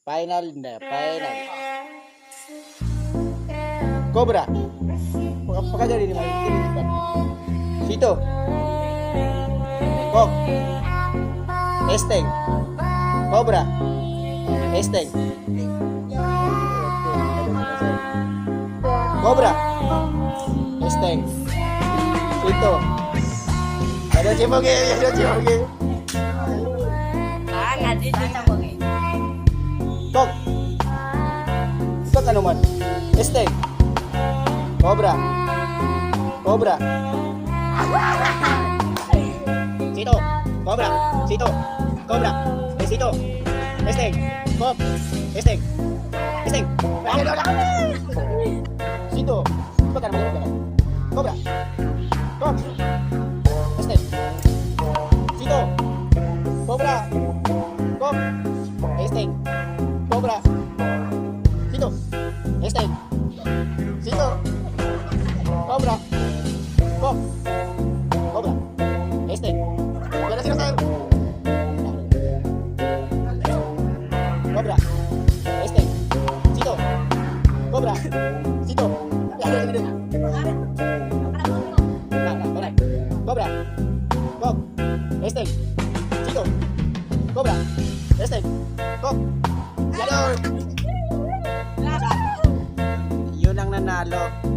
Final na, final. Cobra. Pagka dari lima ini cepat. Vito. Kok. Esteng. Cobra. Esteng. Cobra. Esteng. Vito. Ada cipoge, ada cipoge. Nggak di cipoge. Kok. Kok ano man? Esteng. Cobra. Cobra. Sito. Cobra. Sito. Cobra. Sito. Esteng. Cop. Esteng. Esteng. Sito. Coba kan mana? Cobra. Cop. Esteng. Sito. Cobra. Cop. Esteng. Cobra. Sito. Esteng. Sito. Cobra. Kok. Cobra. Esteng. Beres selesai. Cobra. Esteng. Sito. Cobra. Sito. Ada sini dulu. Nah, Cobra. Kok. Esteng. Sito. Cobra. Esteng. Kok. Yun ang nanalo.